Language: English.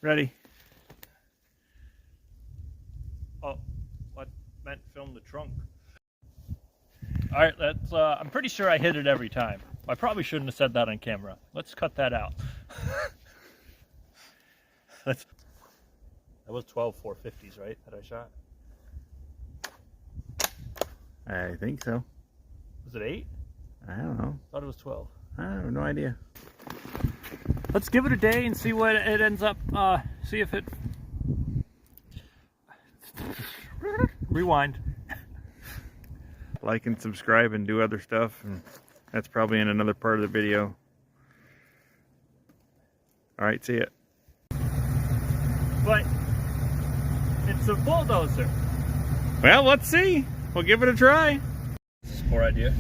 Ready. Oh, what meant film the trunk. All right, let's, I'm pretty sure I hit it every time. I probably shouldn't have said that on camera. Let's cut that out. That was 12 450s, right, that I shot? I think so. Was it 8? I don't know. I thought it was 12. I have no idea. Let's give it a day and see what it ends up, see if it... Rewind. Like and subscribe and do other stuff, and that's probably in another part of the video. Alright, see ya. But it's a bulldozer. Well, let's see. We'll give it a try. This is a poor idea.